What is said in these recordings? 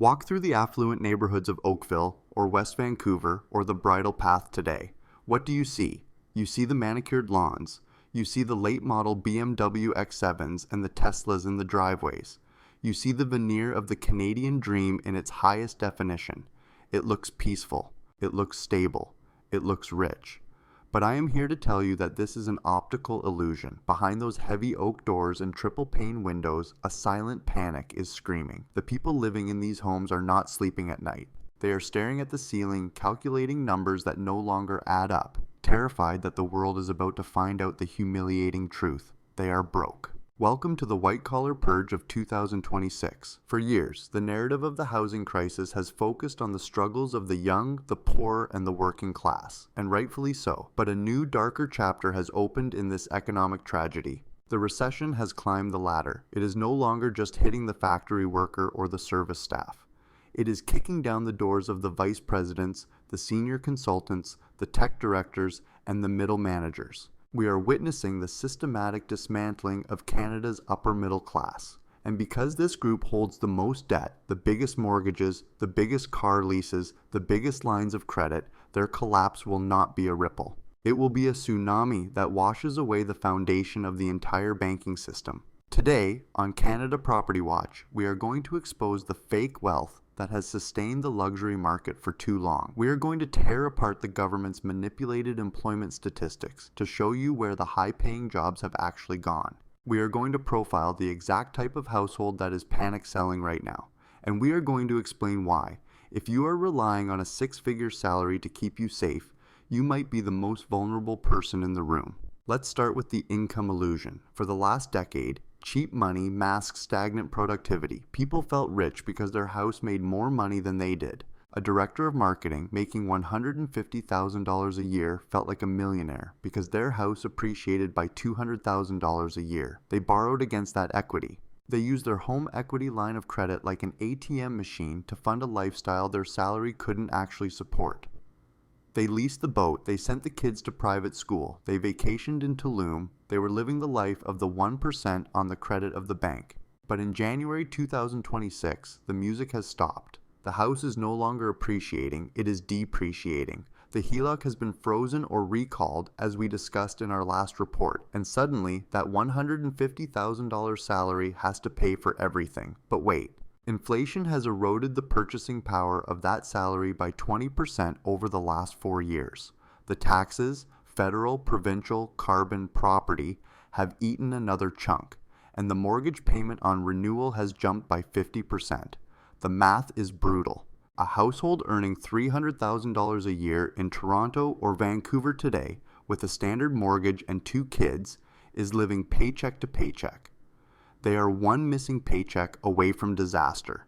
Walk through the affluent neighborhoods of Oakville, or West Vancouver, or the Bridle Path today. What do you see? You see the manicured lawns. You see the late model BMW X7s and the Teslas in the driveways. You see the veneer of the Canadian dream in its highest definition. It looks peaceful. It looks stable. It looks rich. But I am here to tell you that this is an optical illusion. Behind those heavy oak doors and triple pane windows, a silent panic is screaming. The people living in these homes are not sleeping at night. They are staring at the ceiling, calculating numbers that no longer add up, terrified that the world is about to find out the humiliating truth. They are broke. Welcome to the white-collar purge of 2026. For years, the narrative of the housing crisis has focused on the struggles of the young, the poor, and the working class, and rightfully so. But a new, darker chapter has opened in this economic tragedy. The recession has climbed the ladder. It is no longer just hitting the factory worker or the service staff. It is kicking down the doors of the vice presidents, the senior consultants, the tech directors, and the middle managers. We are witnessing the systematic dismantling of Canada's upper middle class. And because this group holds the most debt, the biggest mortgages, the biggest car leases, the biggest lines of credit, their collapse will not be a ripple. It will be a tsunami that washes away the foundation of the entire banking system. Today, on Canada Property Watch, we are going to expose the fake wealth that has sustained the luxury market for too long. We are going to tear apart the government's manipulated employment statistics to show you where the high-paying jobs have actually gone. We are going to profile the exact type of household that is panic selling right now. And we are going to explain why. If you are relying on a six-figure salary to keep you safe, you might be the most vulnerable person in the room. Let's start with the income illusion. For the last decade, cheap money masks stagnant productivity. People felt rich because their house made more money than they did. A director of marketing making $150,000 a year felt like a millionaire because their house appreciated by $200,000 a year. They borrowed against that equity. They used their home equity line of credit like an ATM machine to fund a lifestyle their salary couldn't actually support. They leased the boat, they sent the kids to private school, they vacationed in Tulum, they were living the life of the 1% on the credit of the bank. But in January 2026, the music has stopped. The house is no longer appreciating, it is depreciating. The HELOC has been frozen or recalled, as we discussed in our last report, and suddenly that $150,000 salary has to pay for everything. But wait. Inflation has eroded the purchasing power of that salary by 20% over the last 4 years. The taxes, federal, provincial, carbon, property, have eaten another chunk, and the mortgage payment on renewal has jumped by 50%. The math is brutal. A household earning $300,000 a year in Toronto or Vancouver today, with a standard mortgage and 2 kids, is living paycheck to paycheck. They are one missing paycheck away from disaster.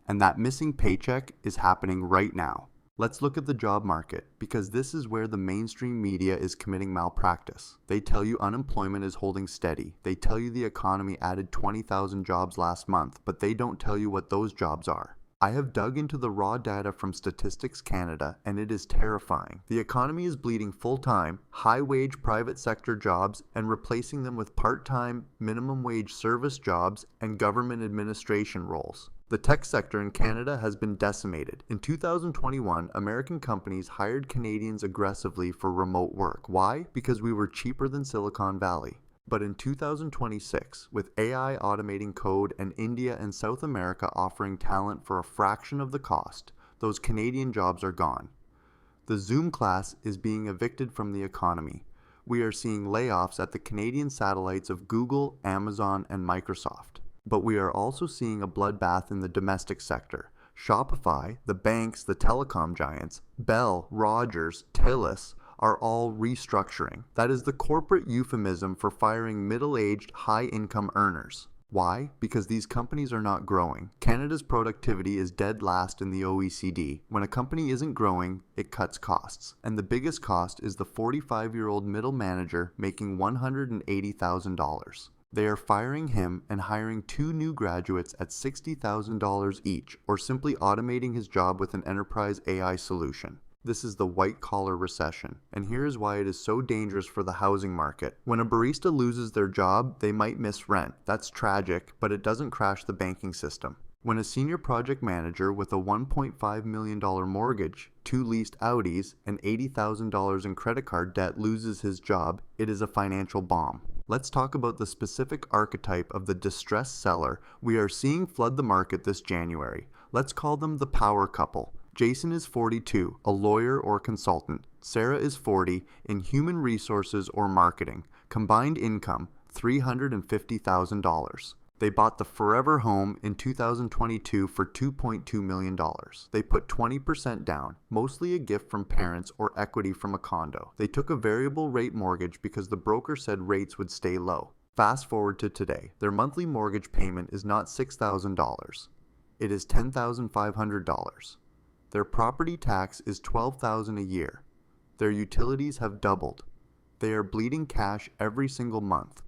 And that missing paycheck is happening right now. Let's look at the job market, because this is where the mainstream media is committing malpractice. They tell you unemployment is holding steady. They tell you the economy added 20,000 jobs last month, but they don't tell you what those jobs are. I have dug into the raw data from Statistics Canada, and it is terrifying. The economy is bleeding full-time, high-wage private sector jobs and replacing them with part-time, minimum-wage service jobs and government administration roles. The tech sector in Canada has been decimated. In 2021, American companies hired Canadians aggressively for remote work. Why? Because we were cheaper than Silicon Valley. But in 2026, with AI automating code and India and South America offering talent for a fraction of the cost, those Canadian jobs are gone. The Zoom class is being evicted from the economy. We are seeing layoffs at the Canadian satellites of Google, Amazon, and Microsoft. But we are also seeing a bloodbath in the domestic sector. Shopify, the banks, the telecom giants, Bell, Rogers, TELUS, are all restructuring. That is the corporate euphemism for firing middle-aged, high-income earners. Why? Because these companies are not growing. Canada's productivity is dead last in the OECD. When a company isn't growing, it cuts costs. And the biggest cost is the 45-year-old middle manager making $180,000. They are firing him and hiring 2 new graduates at $60,000 each, or simply automating his job with an enterprise AI solution. This is the white-collar recession, and here is why it is so dangerous for the housing market. When a barista loses their job, they might miss rent. That's tragic, but it doesn't crash the banking system. When a senior project manager with a $1.5 million mortgage, 2 leased Audis, and $80,000 in credit card debt loses his job, it is a financial bomb. Let's talk about the specific archetype of the distressed seller we are seeing flood the market this January. Let's call them the power couple. Jason is 42, a lawyer or consultant. Sarah is 40, in human resources or marketing. Combined income, $350,000. They bought the Forever home in 2022 for $2.2 million. They put 20% down, mostly a gift from parents or equity from a condo. They took a variable rate mortgage because the broker said rates would stay low. Fast forward to today. Their monthly mortgage payment is not $6,000. It is $10,500. Their property tax is $12,000 a year. Their utilities have doubled. They are bleeding cash every single month.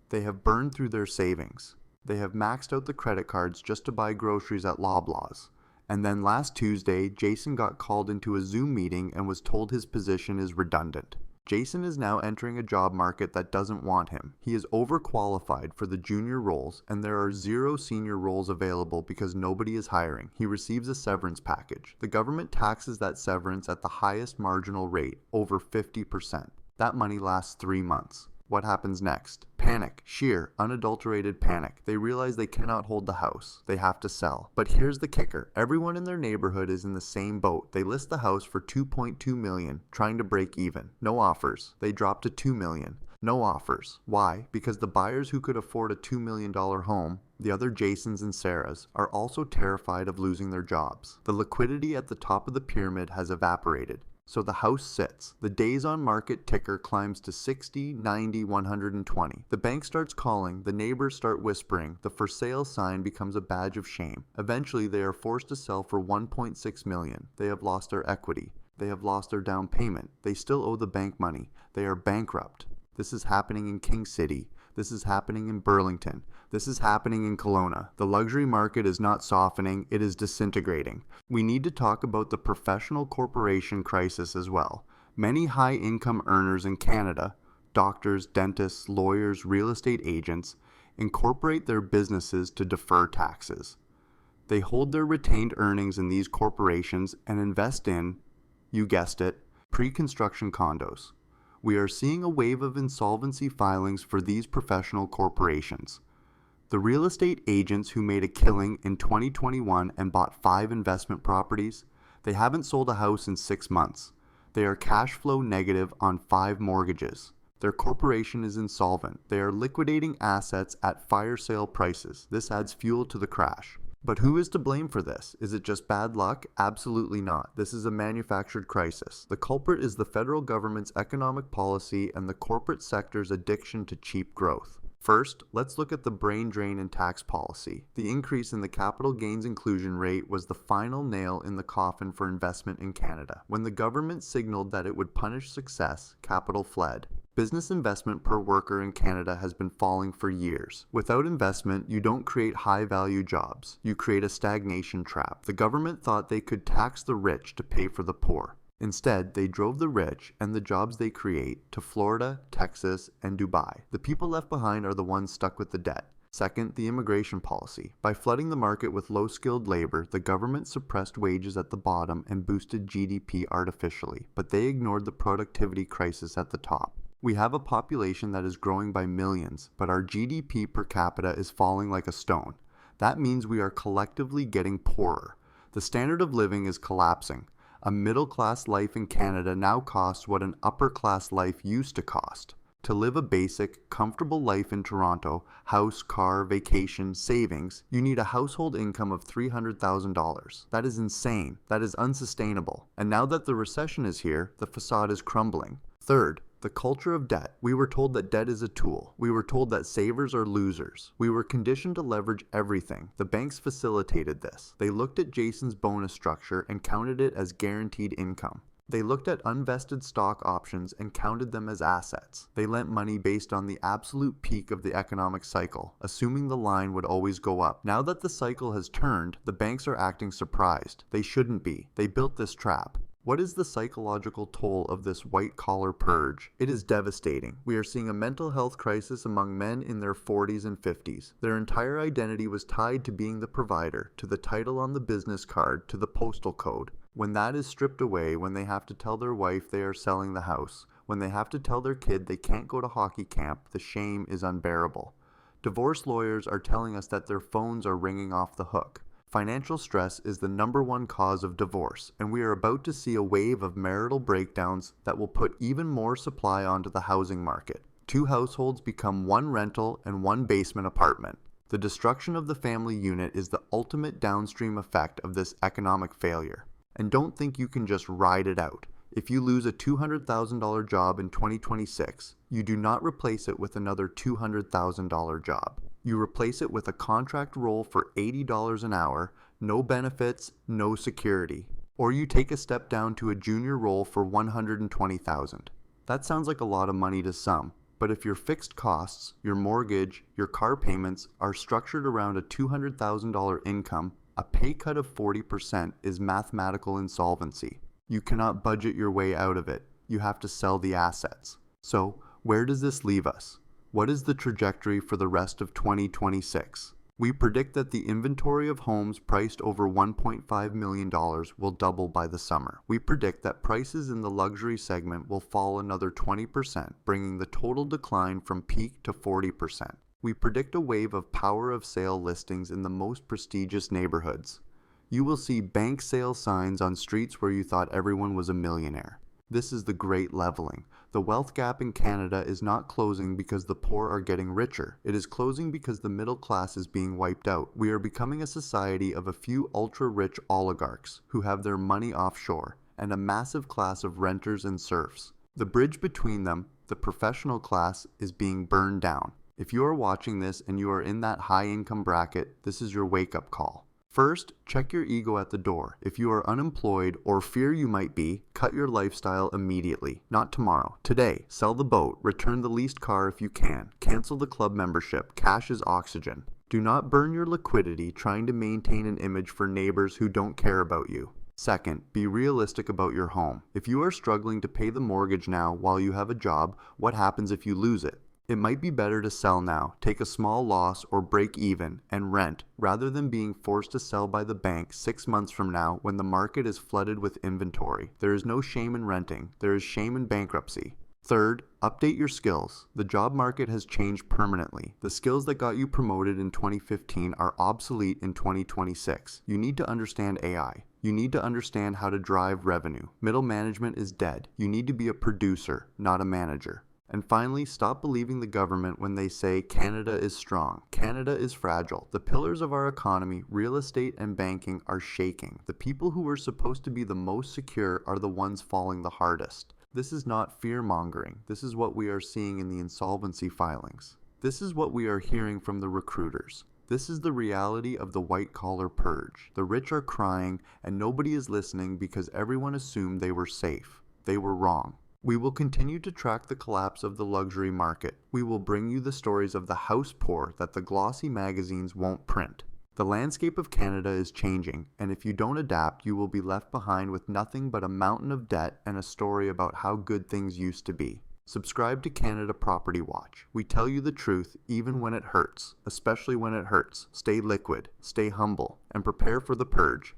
They have burned through their savings. They have maxed out the credit cards just to buy groceries at Loblaws. And then last Tuesday, Jason got called into a Zoom meeting and was told his position is redundant. Jason is now entering a job market that doesn't want him. He is overqualified for the junior roles, and there are 0 senior roles available because nobody is hiring. He receives a severance package. The government taxes that severance at the highest marginal rate, over 50%. That money lasts 3 months. What happens next? Panic. Sheer, unadulterated panic. They realize they cannot hold the house. They have to sell. But here's the kicker. Everyone in their neighborhood is in the same boat. They list the house for $2.2 million, trying to break even. No offers. They drop to $2 million. No offers. Why? Because the buyers who could afford a $2 million home, the other Jasons and Sarahs, are also terrified of losing their jobs. The liquidity at the top of the pyramid has evaporated. So the house sits. The days on market ticker climbs to 60, 90, 120. The bank starts calling, the neighbors start whispering, the for sale sign becomes a badge of shame. Eventually they are forced to sell for $1.6 million. They have lost their equity. They have lost their down payment. They still owe the bank money. They are bankrupt. This is happening in King City. This is happening in Burlington. This is happening in Kelowna. The luxury market is not softening, it is disintegrating. We need to talk about the professional corporation crisis as well. Many high-income earners in Canada, doctors, dentists, lawyers, real estate agents, incorporate their businesses to defer taxes. They hold their retained earnings in these corporations and invest in, you guessed it, pre-construction condos. We are seeing a wave of insolvency filings for these professional corporations. The real estate agents who made a killing in 2021 and bought 5 investment properties, they haven't sold a house in 6 months. They are cash flow negative on 5 mortgages. Their corporation is insolvent. They are liquidating assets at fire sale prices. This adds fuel to the crash. But who is to blame for this? Is it just bad luck? Absolutely not. This is a manufactured crisis. The culprit is the federal government's economic policy and the corporate sector's addiction to cheap growth. First, let's look at the brain drain in tax policy. The increase in the capital gains inclusion rate was the final nail in the coffin for investment in Canada. When the government signaled that it would punish success, capital fled. Business investment per worker in Canada has been falling for years. Without investment, you don't create high-value jobs. You create a stagnation trap. The government thought they could tax the rich to pay for the poor. Instead, they drove the rich and the jobs they create to Florida, Texas, and Dubai. The people left behind are the ones stuck with the debt. Second, the immigration policy. By flooding the market with low-skilled labor, the government suppressed wages at the bottom and boosted GDP artificially, but they ignored the productivity crisis at the top. We have a population that is growing by millions, but our GDP per capita is falling like a stone. That means we are collectively getting poorer. The standard of living is collapsing. A middle-class life in Canada now costs what an upper-class life used to cost. To live a basic, comfortable life in Toronto, house, car, vacation, savings, you need a household income of $300,000. That is insane. That is unsustainable. And now that the recession is here, the facade is crumbling. Third, the culture of debt. We were told that debt is a tool. We were told that savers are losers. We were conditioned to leverage everything. The banks facilitated this. They looked at Jason's bonus structure and counted it as guaranteed income. They looked at unvested stock options and counted them as assets. They lent money based on the absolute peak of the economic cycle, assuming the line would always go up. Now that the cycle has turned, the banks are acting surprised. They shouldn't be. They built this trap. What is the psychological toll of this white-collar purge? It is devastating. We are seeing a mental health crisis among men in their 40s and 50s. Their entire identity was tied to being the provider, to the title on the business card, to the postal code. When that is stripped away, when they have to tell their wife they are selling the house, when they have to tell their kid they can't go to hockey camp, the shame is unbearable. Divorce lawyers are telling us that their phones are ringing off the hook. Financial stress is the #1 cause of divorce, and we are about to see a wave of marital breakdowns that will put even more supply onto the housing market. 2 households become 1 rental and 1 basement apartment. The destruction of the family unit is the ultimate downstream effect of this economic failure. And don't think you can just ride it out. If you lose a $200,000 job in 2026, you do not replace it with another $200,000 job. You replace it with a contract role for $80 an hour, no benefits, no security. Or you take a step down to a junior role for $120,000. That sounds like a lot of money to some, but if your fixed costs, your mortgage, your car payments are structured around a $200,000 income, a pay cut of 40% is mathematical insolvency. You cannot budget your way out of it. You have to sell the assets. So, where does this leave us? What is the trajectory for the rest of 2026? We predict that the inventory of homes priced over $1.5 million will double by the summer. We predict that prices in the luxury segment will fall another 20%, bringing the total decline from peak to 40%. We predict a wave of power of sale listings in the most prestigious neighborhoods. You will see bank sale signs on streets where you thought everyone was a millionaire. This is the great leveling. The wealth gap in Canada is not closing because the poor are getting richer. It is closing because the middle class is being wiped out. We are becoming a society of a few ultra-rich oligarchs who have their money offshore, and a massive class of renters and serfs. The bridge between them, the professional class, is being burned down. If you are watching this and you are in that high-income bracket, this is your wake-up call. First, check your ego at the door. If you are unemployed or fear you might be, cut your lifestyle immediately. Not tomorrow. Today. Sell the boat. Return the leased car if you can. Cancel the club membership. Cash is oxygen. Do not burn your liquidity trying to maintain an image for neighbors who don't care about you. Second, be realistic about your home. If you are struggling to pay the mortgage now while you have a job, what happens if you lose it? It might be better to sell now, take a small loss or break even, and rent, rather than being forced to sell by the bank 6 months from now when the market is flooded with inventory. There is no shame in renting. There is shame in bankruptcy. Third, update your skills. The job market has changed permanently. The skills that got you promoted in 2015 are obsolete in 2026. You need to understand AI. You need to understand how to drive revenue. Middle management is dead. You need to be a producer, not a manager. And finally, stop believing the government when they say Canada is strong. Canada is fragile. The pillars of our economy, real estate and banking, are shaking. The people who were supposed to be the most secure are the ones falling the hardest. This is not fear-mongering. This is what we are seeing in the insolvency filings. This is what we are hearing from the recruiters. This is the reality of the white-collar purge. The rich are crying, and nobody is listening because everyone assumed they were safe. They were wrong. We will continue to track the collapse of the luxury market. We will bring you the stories of the house poor that the glossy magazines won't print. The landscape of Canada is changing, and if you don't adapt, you will be left behind with nothing but a mountain of debt and a story about how good things used to be. Subscribe to Canada Property Watch. We tell you the truth even when it hurts, especially when it hurts. Stay liquid, stay humble, and prepare for the purge.